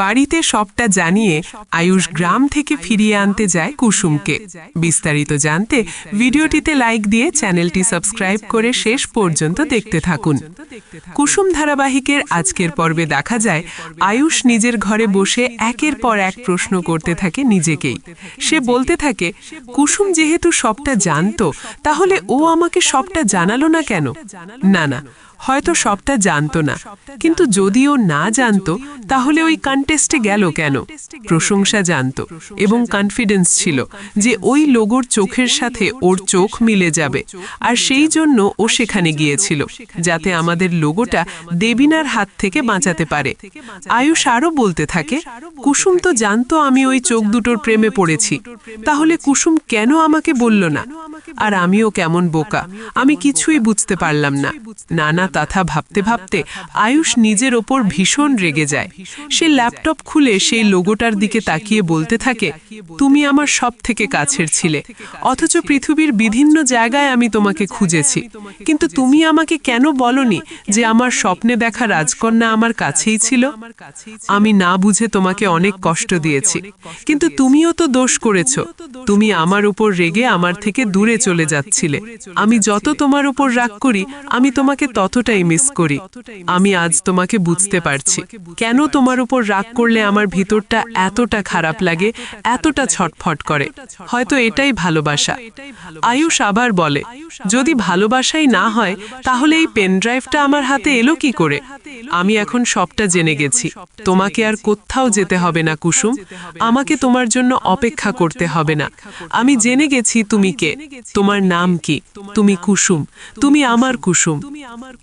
বাড়িতে সবটা জানিয়ে আয়ুষ গ্রাম থেকে ফিরিয়ে আনতে যায় কুসুমকে। বিস্তারিত জানতে ভিডিওটিতে লাইক দিয়ে চ্যানেলটি সাবস্ক্রাইব করে শেষ পর্যন্ত দেখতে থাকুন। কুসুম ধারাবাহিকের আজকের পর্বে দেখা যায় আয়ুষ নিজের ঘরে বসে একের পর এক প্রশ্ন করতে থাকে নিজেকেই। সে বলতে থাকে, কুসুম যেহেতু সবটা জানতো, তাহলে ও আমাকে সবটা জানালো না কেন? না, হয়তো সবটা জানতো না, কিন্তু যদি ও না জানতো তাহলে ওই কন্টেস্টে গেল কেন? প্রশংসা জানতো এবং কনফিডেন্স ছিল যে ওই লোগোর চোখের সাথে ওর চোখ মিলে যাবে, আর সেই জন্য ও সেখানে গিয়েছিল যাতে আমাদের লোগোটা দেবিনার হাত থেকে বাঁচাতে পারে। আয়ুষ আরও বলতে থাকে, কুসুম তো জানতো আমি ওই চোখ দুটোর প্রেমে পড়েছি, তাহলে কুসুম কেন আমাকে বলল না? আর আমিও কেমন বোকা, আমি কিছুই বুঝতে পারলাম না। নানা কথা ভাবতে ভাবতে আয়ুষ নিজের ওপর ভীষণ রেগে যায়। সে ল্যাপটপ খুলে সেই লোগোটার দিকে তাকিয়ে বলতে থাকে, তুমি আমার সব থেকে কাছের ছিলে, অথচ পৃথিবীর বিভিন্ন জায়গায় আমি তোমাকে খুঁজেছি, কিন্তু তুমি আমাকে কেন বলনি যে আমার স্বপ্নে দেখা রাজকন্যা আমার কাছেই ছিল? আমি না বুঝে তোমাকে অনেক কষ্ট দিয়েছি, কিন্তু তুমিও তো দোষ করেছ। তুমি আমার উপর রেগে আমার থেকে দূরে চলে যাচ্ছিলে। আমি যত তোমার উপর রাগ করি, আমি তোমাকে ততটাই মিস করি। আমি আজ তোমাকে বুঝতে পারছি কেন তোমার উপর রাগ করলে আমার ভিতরটা এতটা খারাপ লাগে, এতটা ছটফট করে। হয়তো এটাই ভালোবাসা। আয়ুষ আবার বলে, যদি ভালোবাসাই না হয় তাহলে এই পেন ড্রাইভটা আমার হাতে এলো কি করে? আমি এখন সবটা জেনে গেছি। তোমাকে আর কোথাও যেতে হবে না কুসুম, আমাকে তোমার জন্য অপেক্ষা করতে হবে না। আমি জেনে গেছি তুমি কে, তোমার নাম কি, তুমি কুসুম, তুমি আমার কুসুম।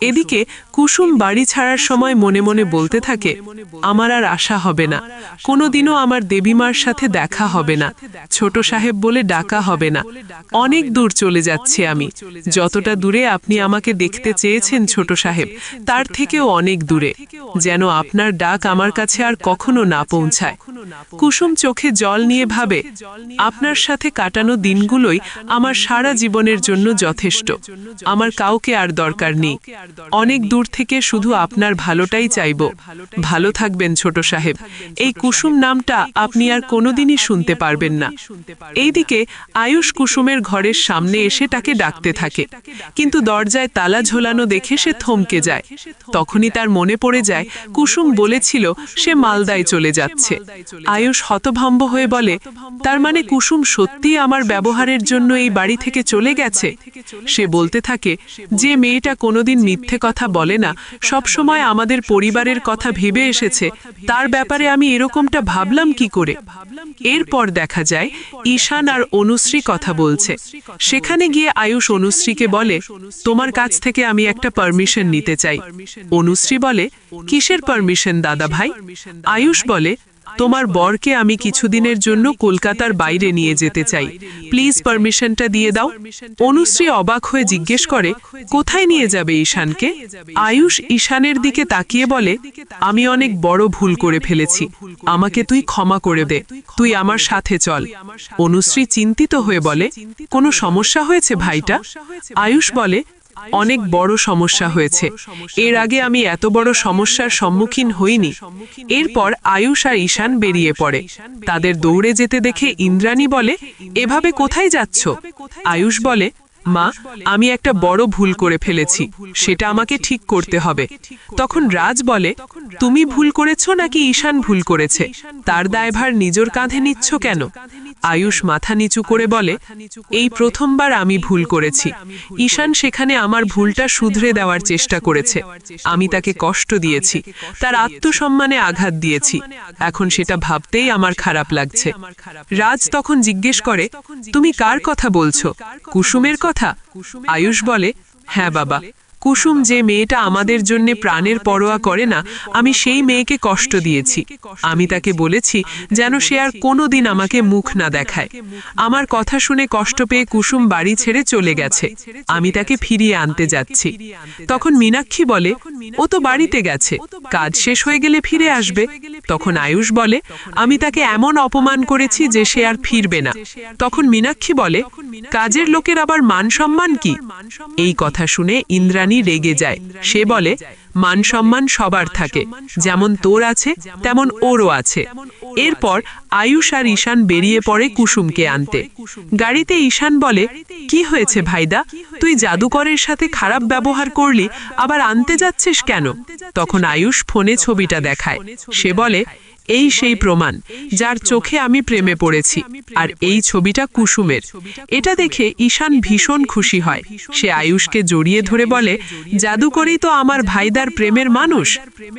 এদিকে কুসুম বাড়ি ছাড়ার সময় মনে মনে বলতে থাকে, আমার আর আশা হবে না, কোনোদিনও আমার দেবীমার সাথে দেখা হবে না, ছোট সাহেব বলে ডাকা হবে না। অনেক দূর চলে যাচ্ছি আমি, যতটা দূরে আপনি আমাকে দেখতে চেয়েছেন ছোট সাহেব, তার থেকেও অনেক দূরে, যেন আপনার ডাক আমার কাছে আর কখনো না পৌঁছায়। কুসুম চোখে জল নিয়ে ভাবে, আপনার সাথে কাটানো দিনগুলোই আমার সারা জীবনের জন্য যথেষ্ট। আমার কাউকে আর দরকার নেই। অনেক দূর থেকে শুধু আপনার ভালোটাই চাইব। ভালো থাকবেন ছোট সাহেব। এই কুসুম নামটা আপনি আর কোনোদিনই শুনতে পারবেন না। এইদিকে আয়ুষ কুসুমের ঘরের সামনে এসে তাকে ডাকতে থাকে, কিন্তু দরজায় তালা ঝোলানো দেখে সে থমকে যায়। তখনই তার মনে পড়ে যায় কুসুম বলেছিল সে মালদায় চলে যাচ্ছে। আয়ুষ হতভম্ব হয়ে বলে, তার মানে কুসুম সত্যিই আমার ব্যবহারের জন্য এই বাড়ি থেকে চলে গেছে? সে বলতে থাকে, যে মেয়েটা কোনোদিন মিথ্যে কথা বলে না, সব সময় আমাদের পরিবারের কথা ভেবে এসেছে, তার ব্যাপারে আমি এরকমটা ভাবলাম কি করে? এরপর দেখা যায় ঈশান আর অনুশ্রী কথা বলছে। সেখানে গিয়ে আয়ুষ অনুশ্রীকে বলে, তোমার কাছ থেকে আমি একটা পারমিশন নিতে চাই। অনুশ্রী বলে, কিসের পারমিশন দাদা ভাই? আয়ুষ বলে, তোমার বরকে আমি কিছুদিনের জন্য কলকাতার বাইরে নিয়ে যেতে চাই, প্লিজ পারমিশনটা দিয়ে দাও। অনুশ্রী অবাক হয়ে জিজ্ঞেস করে, কোথায় নিয়ে যাবে ঈশানকে? আয়ুষ ঈশানের দিকে তাকিয়ে বলে, আমি অনেক বড় ভুল করে ফেলেছি, আমাকে তুই ক্ষমা করে দে, তুই আমার সাথে চল। অনুশ্রী চিন্তিত হয়ে বলে, কোনো সমস্যা হয়েছে ভাইটা? আয়ুষ বলে, অনেক বড় সমস্যা হয়েছে, এর আগে আমি এত বড় সমস্যার সম্মুখীন হইনি। এরপর আয়ুষ আর ঈশান বেরিয়ে পড়ে। তাদের দৌড়ে যেতে দেখে ইন্দ্রাণী বলে, এভাবে কোথায় যাচ্ছ? আয়ুষ বলে, মা, আমি একটা বড় ভুল করে ফেলেছি, সেটা আমাকে ঠিক করতে হবে। তখন রাজ বলে, তুমি ভুল করেছো নাকি ঈশান ভুল করেছে? তার দায়ভার নিজের কাঁধে নিচ্ছ কেন? আয়ুষ মাথা নিচু করে বলে, এই প্রথমবার আমি ভুল করেছি। ঈশান সেখানে আমার ভুলটা শুধরে দেওয়ার চেষ্টা করেছে। আমি তাকে কষ্ট দিয়েছি, তার আত্মসম্মানে আঘাত দিয়েছি। এখন সেটা ভাবতেই আমার খারাপ লাগছে। রাজ তখন জিজ্ঞেস করে, তুমি কার কথা বলছো? কুসুমের কথা? আয়ুষ বলে, হ্যাঁ বাবা, কুসুম যে মেয়েটা আমাদের জন্য প্রাণের পরোয়া করে না, আমি সেই মেয়েকে কষ্ট দিয়েছি। আমি তাকে বলেছি যেন সে আর কোনোদিন আমাকে মুখ না দেখায়। আমার কথা শুনে কষ্ট পেয়ে কুসুম বাড়ি ছেড়ে চলে গেছে, আমি তাকে ফিরিয়ে আনতে যাচ্ছি। তখন মীনাক্ষী বলে, ও তো বাড়িতে গেছে, কাজ শেষ হয়ে গেলে ফিরে আসবে। তখন আয়ুষ বলে, আমি তাকে এমন অপমান করেছি যে সে আর ফিরবে না। তখন মীনাক্ষী বলে, কাজের লোকের আবার মান সম্মান কি? এই কথা শুনে ইন্দ্রাণী রেগে যায়। সে বলে, মান সম্মান সবার থাকে, যেমন তোর আছে তেমন ওরও আছে। এরপর আয়ুষ আর ঈশান বেরিয়ে পড়ে কুসুমকে আনতে। গাড়িতে ঈশান বলে, কি হয়েছে ভাইদা, তুই জাদুকরের সাথে খারাপ ব্যবহার করলি, আবার আনতে যাচ্ছিস কেন? তখন আয়ুষ ফোনে ছবিটা দেখায়। সে বলে, এই সেই প্রমাণ যার চোখে আমি প্রেমে পড়েছি, আর এই ছবিটা কুসুমের। এটা দেখে ঈশান ভীষণ খুশি হয়। সে আয়ুষকে জড়িয়ে ধরে বলে, জাদুকরই তো আমার ভাইদার প্রেমের মানুষ,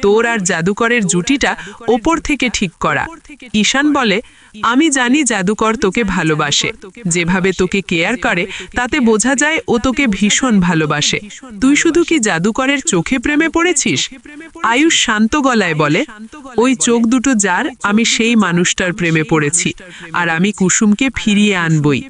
তোর আর জাদুকরের জুটিটা ওপর থেকে ঠিক করা। ঈশান বলে, আমি জানি জাদুকর তোকে ভালোবাসে, যেভাবে তোকে কেয়ার করে তাতে বোঝা যায় ও তোকে ভীষণ ভালোবাসে। তুই শুধু কি জাদুকরের চোখে প্রেমে পড়েছিস? আয়ুষ শান্ত গলায় বলে, ওই চোখ দুটো যার, আমি সেই মানুষটার প্রেমে পড়েছি, আর আমি কুসুমকে ফিরিয়ে আনবই।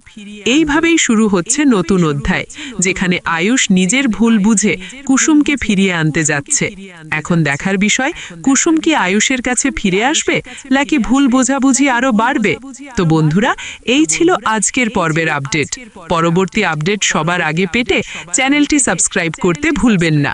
এইভাবেই শুরু হচ্ছে নতুন অধ্যায়, যেখানে আয়ুষ নিজের ভুল বুঝে কুসুমকে ফিরিয়ে আনতে যাচ্ছে। এখন দেখার বিষয়, কুসুম কি আয়ুষের কাছে ফিরে আসবে, নাকি ভুল বোঝাবুঝি আরো বাড়বে? তো বন্ধুরা, এই ছিল আজকের পর্বের আপডেট। পরবর্তী আপডেট সবার আগে পেতে চ্যানেলটি সাবস্ক্রাইব করতে ভুলবেন না।